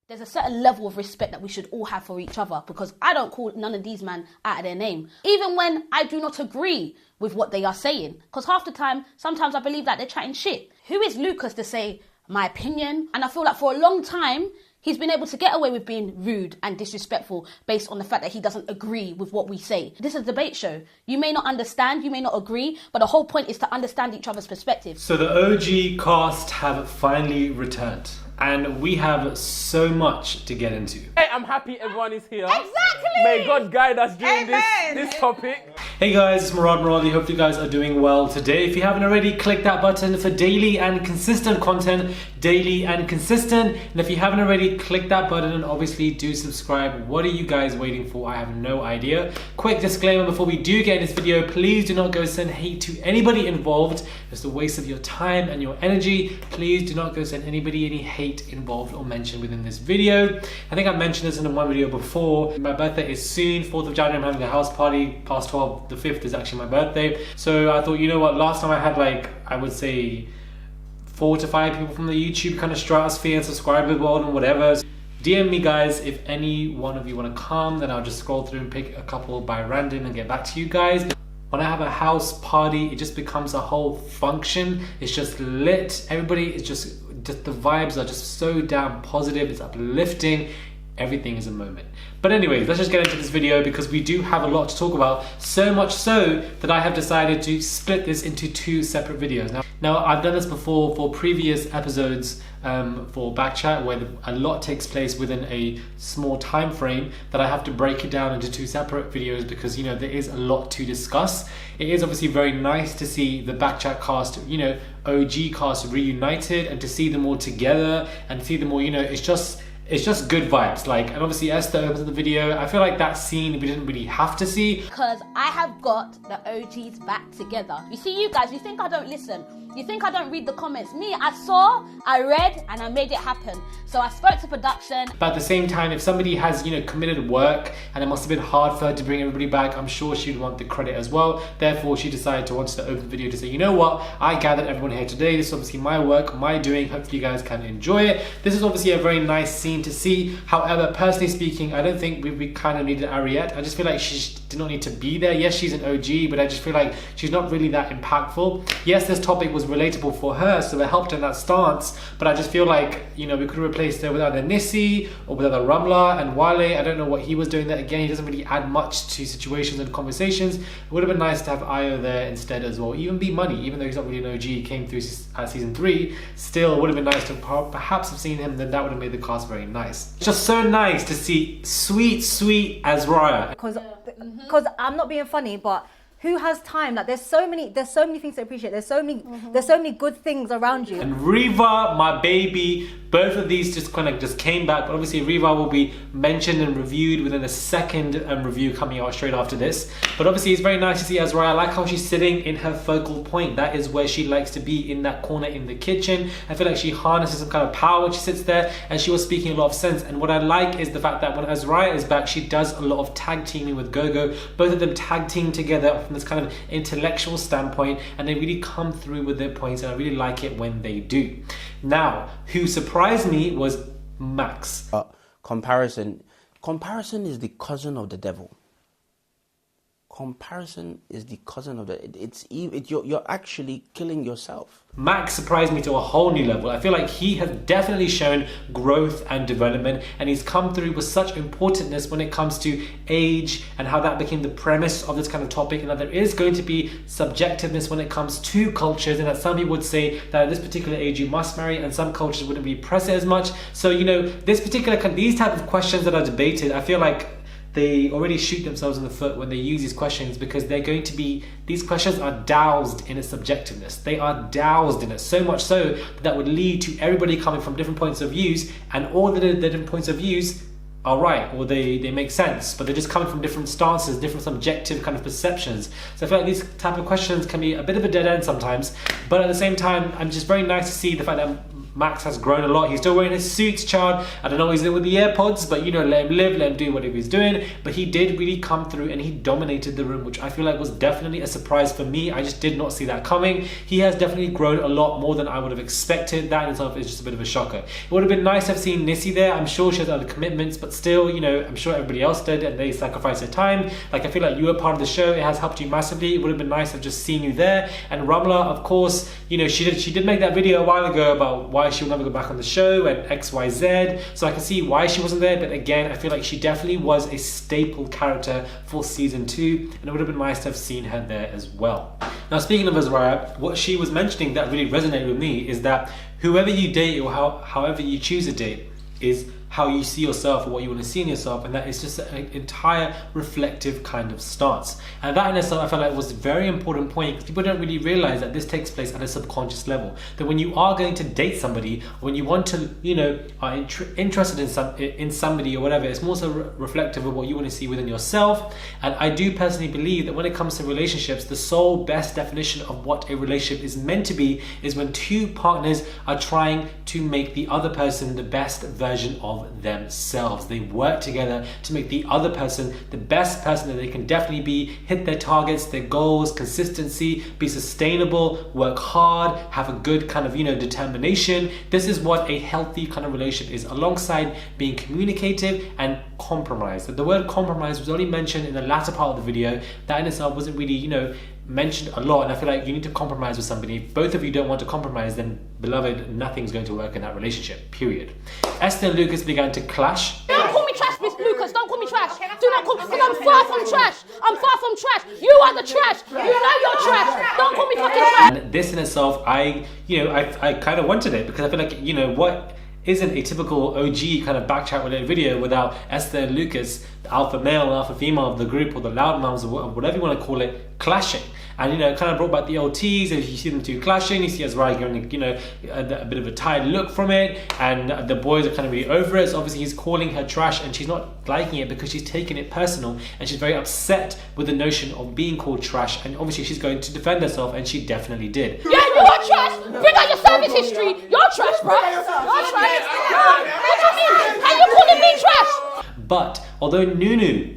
There's a certain level of respect that we should all have for each other, because I don't call none of these men out of their name, even when I do not agree with what they are saying, because half the time, sometimes I believe that they're chatting shit. Who is Lucas to say my opinion? And I feel like for a long time, he's been able to get away with being rude and disrespectful based on the fact that he doesn't agree with what we say. This is a debate show. You may not understand, you may not agree, but the whole point is to understand each other's perspective. So the OG cast have finally returned, and we have so much to get into. Hey, I'm happy everyone is here. Exactly! May God guide us during Amen. this topic. Hey guys, it's Muradi. Hope you guys are doing well today. If you haven't already, click that button for daily and consistent content. Daily and consistent. And if you haven't already, click that button and obviously do subscribe. What are you guys waiting for? I have no idea. Quick disclaimer before we do get in this video, please do not go send hate to anybody involved. It's a waste of your time and your energy. Please do not go send anybody any hate involved or mentioned within this video. I think I mentioned this in one video before. My birthday is soon, 4th of January. I'm having a house party past 12. The 5th is actually my birthday. So I thought, you know what, last time I had like, I would say 4 to 5 people from the YouTube kind of stratosphere and subscriber world and whatever. DM me guys if any one of you want to come, then I'll just scroll through and pick a couple by random and get back to you guys. When I have a house party, it just becomes a whole function. It's just lit. Everybody is just the vibes are just so damn positive. It's uplifting. Everything is a moment. But anyways, let's just get into this video because we do have a lot to talk about. So much so that I have decided to split this into 2 separate videos. Now I've done this before for previous episodes for BKCHAT, where a lot takes place within a small time frame, that I have to break it down into 2 separate videos because, you know, there is a lot to discuss. It is obviously very nice to see the BKCHAT cast, you know, OG cast reunited, and to see them all together and see them all, you know, it's just good vibes. Like, and obviously Esther opens the video. I feel like that scene we didn't really have to see, because I have got the OGs back together. You see, you guys, you think I don't listen. You think I don't read the comments. Me, I saw, I read, and I made it happen. So I spoke to production. but at the same time, if somebody has, you know, committed work and it must have been hard for her to bring everybody back, I'm sure she'd want the credit as well. Therefore, she decided to want to open the video to say, you know what, I gathered everyone here today. This is obviously my work, my doing. Hopefully you guys can enjoy it. This is obviously a very nice scene to see. However, personally speaking, I don't think we kind of needed Ariette. I just feel like she did not need to be there. Yes, she's an OG, but I just feel like she's not really that impactful. Yes, this topic was relatable for her, so it helped in that stance, but I just feel like, you know, we could have replaced her with either Nissi or with either Ramla and Wale. I don't know what he was doing there. Again, he doesn't really add much to situations and conversations. It would have been nice to have Ayo there instead as well. Even Be Money, even though he's not really an OG, he came through season 3, still would have been nice to perhaps have seen him. Then that would have made the cast very nice. It's just so nice to see sweet Azraya. Because I'm not being funny, but who has time? Like, there's so many things to appreciate. There's so many good things around you. And Riva, my baby, both of these just kind of came back. But obviously Riva will be mentioned and reviewed within a second review coming out straight after this. But obviously it's very nice to see Azraya. I like how she's sitting in her focal point. That is where she likes to be, in that corner in the kitchen. I feel like she harnesses some kind of power when she sits there, and she was speaking a lot of sense. And what I like is the fact that when Azraya is back, she does a lot of tag teaming with Gogo. Both of them tag team together from this kind of intellectual standpoint, and they really come through with their points, and I really like it when they do. Now, who surprised me was Max. Comparison is the cousin of the devil. Comparison is the cousin of the... You're actually killing yourself. Max surprised me to a whole new level. I feel like he has definitely shown growth and development, and he's come through with such importance when it comes to age and how that became the premise of this kind of topic, and that there is going to be subjectiveness when it comes to cultures, and that some people would say that at this particular age you must marry, and some cultures wouldn't really press it as much. So, you know, these type of questions that are debated, I feel like they already shoot themselves in the foot when they use these questions, because these questions are doused in its subjectiveness. They are doused in it, so much so that would lead to everybody coming from different points of views, and all the different points of views are right, or they make sense, but they're just coming from different stances, different subjective kind of perceptions. So I feel like these type of questions can be a bit of a dead end sometimes, but at the same time, I'm just very nice to see the fact that Max has grown a lot. He's still wearing his suits, child. I don't know what he's doing with the AirPods, but you know, let him live, let him do whatever he's doing. But he did really come through and he dominated the room, which I feel like was definitely a surprise for me. I just did not see that coming. He has definitely grown a lot more than I would have expected. That in itself is just a bit of a shocker. It would have been nice to have seen Nissi there. I'm sure she has other commitments, but still, you know, I'm sure everybody else did and they sacrificed their time. Like, I feel like you were part of the show. It has helped you massively. It would have been nice to have just seen you there. And Ramla, of course, you know, she did make that video a while ago about why she will never go back on the show and XYZ. So I can see why she wasn't there. But again, I feel like she definitely was a staple character for season 2. And it would have been nice to have seen her there as well. Now, speaking of Azariah, what she was mentioning that really resonated with me is that whoever you date or however you choose to date is how you see yourself or what you want to see in yourself, and that is just an entire reflective kind of stance. And that in itself I felt like was a very important point, because people don't really realize that this takes place at a subconscious level. That when you are going to date somebody, when you want to, you know, are interested in somebody or whatever, it's more so reflective of what you want to see within yourself. And I do personally believe that when it comes to relationships, the sole best definition of what a relationship is meant to be is when two partners are trying to make the other person the best version of themselves. They work together to make the other person the best person that they can definitely be, hit their targets, their goals, consistency, be sustainable, work hard, have a good kind of, you know, determination. This is what a healthy kind of relationship is, alongside being communicative and compromise. The word compromise was only mentioned in the latter part of the video. That in itself wasn't really, you know, mentioned a lot, and I feel like you need to compromise with somebody. If both of you don't want to compromise, then beloved, nothing's going to work in that relationship, period. Esther and Lucas began to clash. Don't call me trash, Miss Lucas. Don't call me trash. Do not call me, because I'm far from trash. I'm far from trash. You are the trash. You know you're trash. Don't call me fucking trash. And this in itself, I kind of wanted it, because I feel like, you know, what isn't a typical OG kind of backchat related video without Esther and Lucas, the alpha male and alpha female of the group, or the loud mums, or whatever you want to call it, clashing. And, you know, it kind of brought back the old teas. If you see them two clashing, you see Azariah giving, you know, a bit of a tired look from it, and the boys are kind of really over it. So obviously he's calling her trash, and she's not liking it because she's taking it personal, and she's very upset with the notion of being called trash. And obviously she's going to defend herself, and she definitely did. Yeah, you are trash. Bring out your service history. You're trash, bro. You're trash. What do you mean? How you calling me trash? But although NuNu,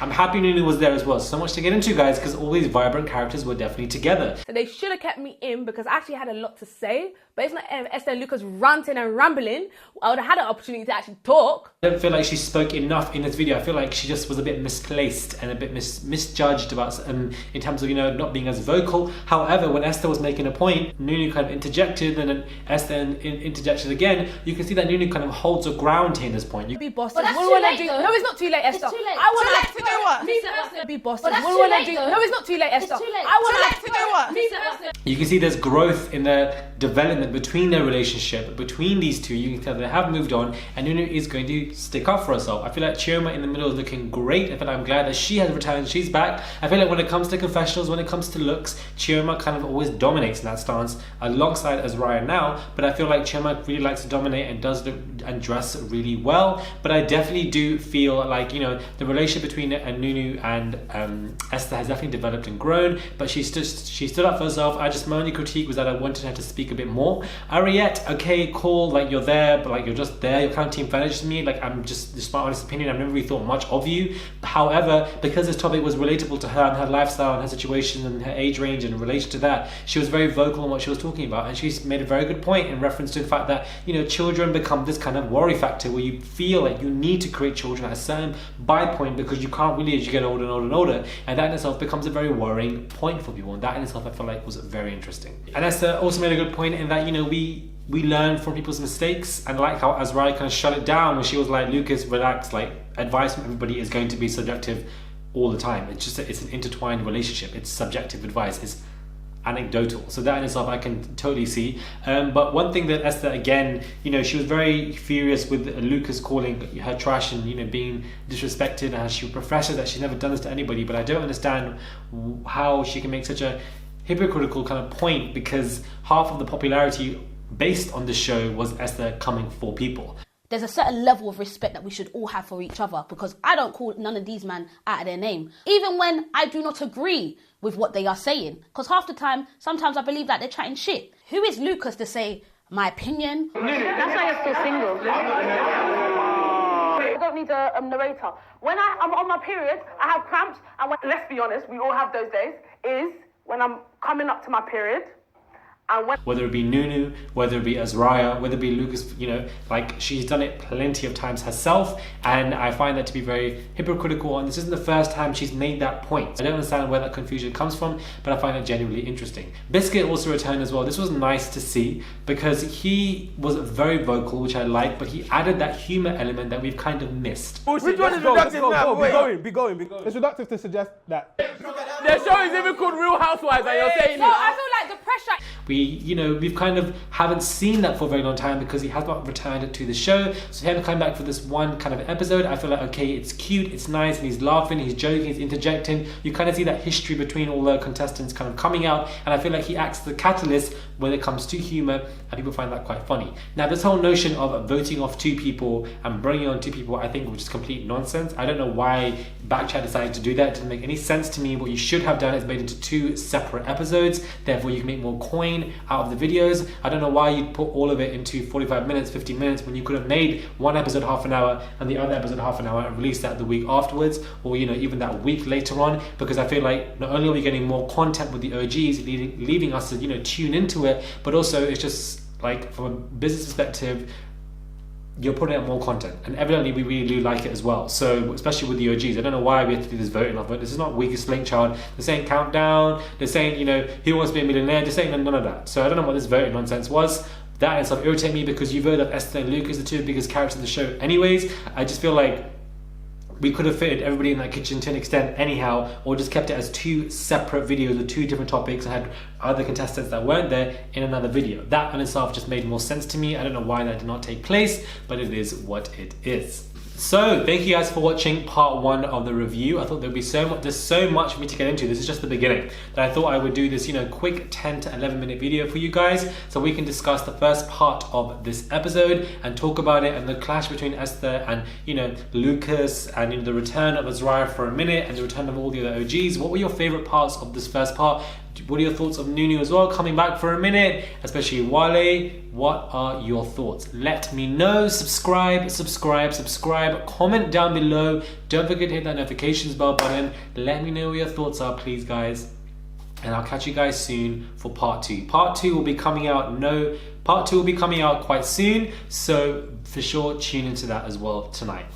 I'm happy NuNu was there as well. So much to get into, guys, because all these vibrant characters were definitely together. So they should have kept me in, because I actually had a lot to say. But it's not Esther and Lucas ranting and rambling. I would have had an opportunity to actually talk. I don't feel like she spoke enough in this video. I feel like she just was a bit misplaced and a bit misjudged about in terms of, you know, not being as vocal. However, when Esther was making a point, NuNu kind of interjected, and then Esther interjected again. You can see that NuNu kind of holds her ground here in this point. You be bosses. But that's What too do I late, do? though. No, it's not too late, Esther. It's too late. I want Too late to do what? be bosses. But that's What too do I late, do? though. No, it's not too late, Esther. It's too late. I want Too late to do what? You can see there's growth in the development between their relationship, between these two. You can tell they have moved on, and NuNu is going to stick up for herself. I feel like Chioma in the middle is looking great. I feel like I'm glad that she has returned, she's back. I feel like when it comes to confessionals, when it comes to looks, Chioma kind of always dominates in that stance, alongside Azariah now. But I feel like Chioma really likes to dominate and does and dress really well. But I definitely do feel like, you know, the relationship between NuNu and Esther has definitely developed and grown. But she stood up for herself. My only critique was that I wanted her to speak a bit more. Ariette, okay, cool, like you're there, but like you're just there. You're kind of team fetish to me. Like, I'm just my honest opinion, I've never really thought much of you. However, because this topic was relatable to her and her lifestyle and her situation and her age range in relation to that, she was very vocal on what she was talking about, and she's made a very good point in reference to the fact that, you know, children become this kind of worry factor where you feel like you need to create children at a certain by point, because you can't really as you get older and older and older, and that in itself becomes a very worrying point for people, and that in itself I feel like was very interesting. And Esther also made a good point in that, you know, we learn from people's mistakes, and I like how Azariah kind of shut it down when she was like, Lucas, relax, like advice from everybody is going to be subjective all the time. It's an intertwined relationship. It's subjective advice. It's anecdotal. So that in itself I can totally see. But one thing that Esther, again, you know, she was very furious with Lucas calling her trash and, you know, being disrespected, and she professes that she's never done this to anybody. But I don't understand how she can make such a hypocritical kind of point, because half of the popularity based on the show was Esther coming for people. There's a certain level of respect that we should all have for each other, because I don't call none of these men out of their name, even when I do not agree with what they are saying. Because half the time, sometimes I believe that they're chatting shit. Who is Lucas to say my opinion. That's why you're still single. I don't need a narrator. When I'm on my period, I have cramps, and let's be honest, we all have those days, is when I'm coming up to my period, and whether it be NuNu, whether it be Azariah, whether it be Lucas, you know, like she's done it plenty of times herself, and I find that to be very hypocritical, and this isn't the first time she's made that point. I don't understand where that confusion comes from, but I find it genuinely interesting. Biscuit also returned as well. This was nice to see because he was very vocal, which I like, but he added that humor element that we've kind of missed. Which one is reductive now? Be going. It's reductive to suggest that the show is even called Real Housewives and you're saying No, I feel like the pressure. We've kind of haven't seen that for a very long time because he has not returned to the show. So him coming back for this one kind of episode, I feel like, okay, it's cute, it's nice, and he's laughing, he's joking, he's interjecting. You kind of see that history between all the contestants kind of coming out, and I feel like he acts as the catalyst when it comes to humor, and people find that quite funny. Now, this whole notion of voting off 2 people and bringing on 2 people, I think was just complete nonsense. I don't know why BKCHAT decided to do that. It didn't make any sense to me. What you should have done is made into 2 separate episodes, therefore you can make more coin out of the videos. I don't know why you'd put all of it into 45 minutes, 50 minutes, when you could have made one episode half an hour and the other episode half an hour and released that the week afterwards, or even that week later on, because I feel like not only are we getting more content with the OGs, leaving us to tune into it, but also it's just like from a business perspective, you're putting out more content, and evidently we really do like it as well. So especially with the OGs, I don't know why we have to do this voting off, but this is not Weakest Link Child. They're saying countdown, they're saying who wants to be a millionaire, they're saying none of that. So I don't know what this voting nonsense was. That and stuff irritate me because you voted up Esther and Lucas, the 2 biggest characters in the show anyways. I just feel like we could have fitted everybody in that kitchen to an extent anyhow, or just kept it as 2 separate videos with 2 different topics and had other contestants that weren't there in another video. That in itself just made more sense to me. I don't know why that did not take place, but it is what it is. So thank you guys for watching part 1 of the review. I thought there'd be there's so much for me to get into. This is just the beginning. That I thought I would do this, quick 10 to 11 minute video for you guys, so we can discuss the first part of this episode and talk about it and the clash between Esther and Lucas, and the return of Azariah for a minute and the return of all the other OGs. What were your favorite parts of this first part? What are your thoughts of NuNu as well, coming back for a minute, especially Wale? What are your thoughts? Let me know. Subscribe, comment down below. Don't forget to hit that notifications bell button. Let me know what your thoughts are, please, guys. And I'll catch you guys soon for part 2. Part 2 will be coming out quite soon, so for sure tune into that as well tonight.